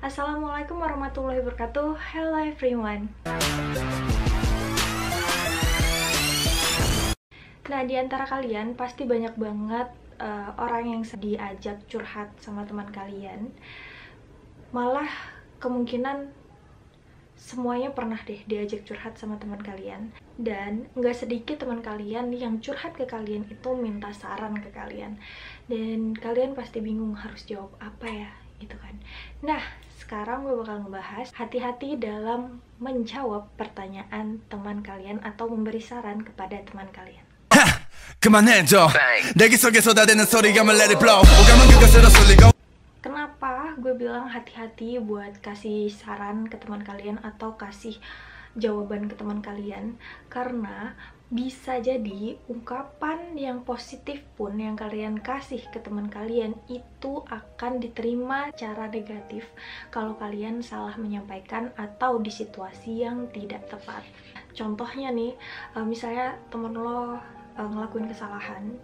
Assalamualaikum warahmatullahi wabarakatuh. Hello everyone. Nah, di antara kalian pasti banyak banget orang yang diajak curhat sama teman kalian. Malah kemungkinan semuanya pernah deh diajak curhat sama teman kalian. Dan nggak sedikit teman kalian yang curhat ke kalian itu minta saran ke kalian. Dan kalian pasti bingung harus jawab apa ya, gitu kan. Nah, sekarang gue bakal ngebahas hati-hati dalam menjawab pertanyaan teman kalian atau memberi saran kepada teman kalian. 그만해줘 내기 속에 쏟아대는 소리가 let it blow 오감은 그것으로 쏠리고. Kenapa gue bilang hati-hati buat kasih saran ke teman kalian atau kasih jawaban ke teman kalian? Karena bisa jadi ungkapan yang positif pun yang kalian kasih ke teman kalian itu akan diterima cara negatif kalau kalian salah menyampaikan atau di situasi yang tidak tepat. Contohnya nih, misalnya temen lo ngelakuin kesalahan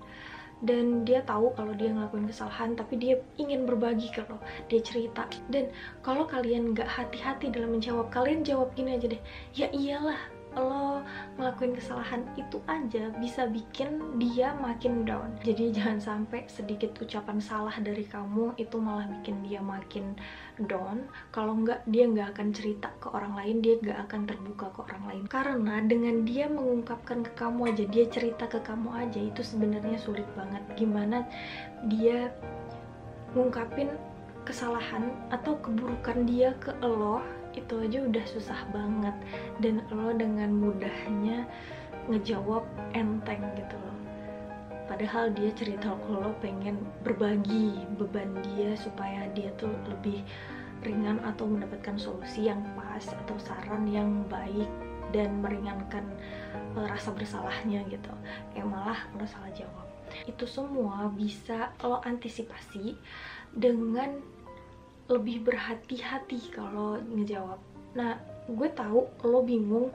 dan dia tahu kalau dia ngelakuin kesalahan, tapi dia ingin berbagi ke lo, dia cerita. Dan kalau kalian nggak hati-hati dalam menjawab, kalian jawab gini aja deh, ya iyalah lo ngelakuin kesalahan, itu aja bisa bikin dia makin down. Jadi jangan sampai sedikit ucapan salah dari kamu itu malah bikin dia makin down. Kalau nggak, dia nggak akan cerita ke orang lain, dia nggak akan terbuka ke orang lain. Karena dengan dia mengungkapkan ke kamu aja, dia cerita ke kamu aja, itu sebenarnya sulit banget. Gimana dia ngungkapin kesalahan atau keburukan dia ke lo, itu aja udah susah banget. Dan lo dengan mudahnya ngejawab enteng gitu loh. Padahal dia cerita ke lo pengen berbagi beban dia supaya dia tuh lebih ringan atau mendapatkan solusi yang pas atau saran yang baik dan meringankan rasa bersalahnya gitu. Malah lo salah jawab. Itu semua bisa lo antisipasi dengan lebih berhati-hati kalau ngejawab. Nah, gue tahu lo bingung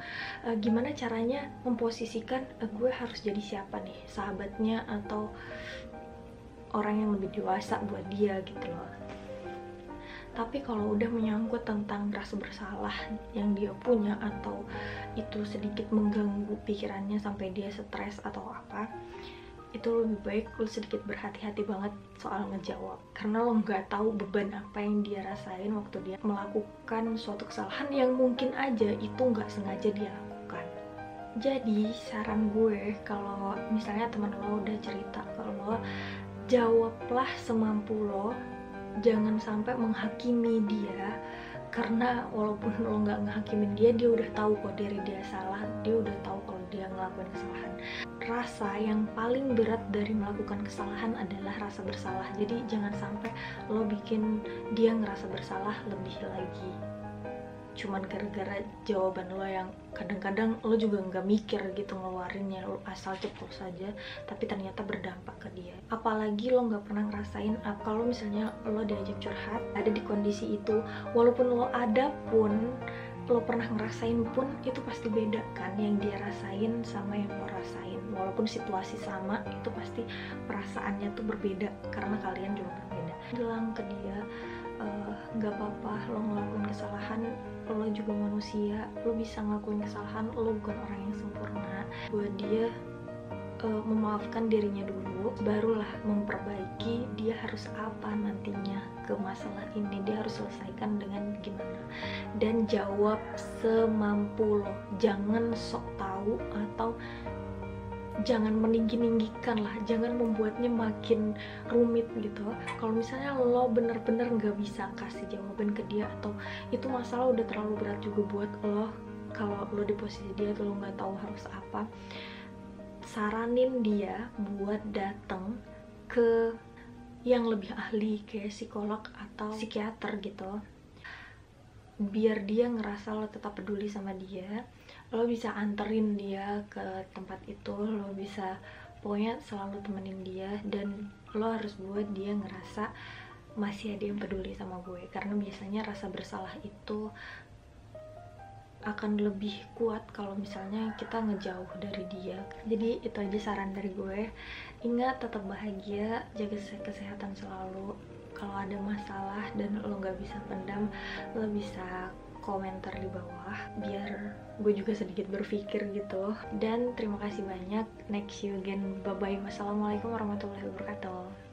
gimana caranya memposisikan gue harus jadi siapa nih, sahabatnya atau orang yang lebih dewasa buat dia gitu loh. Tapi kalau udah menyangkut tentang rasa bersalah yang dia punya atau itu sedikit mengganggu pikirannya sampai dia stres atau apa, itu lebih baik lo sedikit berhati-hati banget soal ngejawab. Karena lo nggak tahu beban apa yang dia rasain waktu dia melakukan suatu kesalahan yang mungkin aja itu nggak sengaja dia lakukan. Jadi saran gue, kalau misalnya teman lo udah cerita ke lo, jawablah semampu lo. Jangan sampai menghakimi dia, karena walaupun lo nggak ngehakimin dia, dia udah tahu kok diri dia salah, dia udah tahu kalau dia ngelakuin kesalahan. Rasa yang paling berat dari melakukan kesalahan adalah rasa bersalah. Jadi jangan sampai lo bikin dia ngerasa bersalah lebih lagi cuman gara-gara jawaban lo yang kadang-kadang lo juga nggak mikir gitu ngeluarinnya, lo asal ceplos saja tapi ternyata berdampak ke dia. Apalagi lo nggak pernah ngerasain kalau misalnya lo diajak curhat ada di kondisi itu, walaupun lo ada pun, lo pernah ngerasain pun, itu pasti beda kan yang dia rasain sama yang lo rasain. Walaupun situasi sama, itu pasti perasaannya tuh berbeda karena kalian juga berbeda. Bilang ke dia, gak apa-apa lo ngelakuin kesalahan, lo juga manusia, lo bisa ngelakuin kesalahan, lo bukan orang yang sempurna. Buat dia memaafkan dirinya dulu, barulah memperbaiki dia harus apa nantinya ke masalah ini, dia harus selesaikan dengan gimana. Dan jawab semampu lo, jangan sok tahu atau jangan meninggi-ninggikan lah, jangan membuatnya makin rumit gitu. Kalau misalnya lo bener-bener nggak bisa kasih jawaban ke dia atau itu masalah udah terlalu berat juga buat lo, kalau lo di posisi dia tuh lo nggak tahu harus apa, saranin dia buat datang ke yang lebih ahli kayak psikolog atau psikiater gitu, biar dia ngerasa lo tetap peduli sama dia. Lo bisa anterin dia ke tempat itu, lo bisa pokoknya selalu temenin dia, dan lo harus buat dia ngerasa masih ada yang peduli sama gue. Karena biasanya rasa bersalah itu akan lebih kuat kalau misalnya kita ngejauh dari dia. Jadi itu aja saran dari gue. Ingat, tetap bahagia, jaga kesehatan selalu. kalau ada masalah dan lo nggak bisa pendam, lo bisa komentar di bawah biar gue juga sedikit berpikir gitu. Dan terima kasih banyak, next you again, bye bye, wassalamualaikum warahmatullahi wabarakatuh.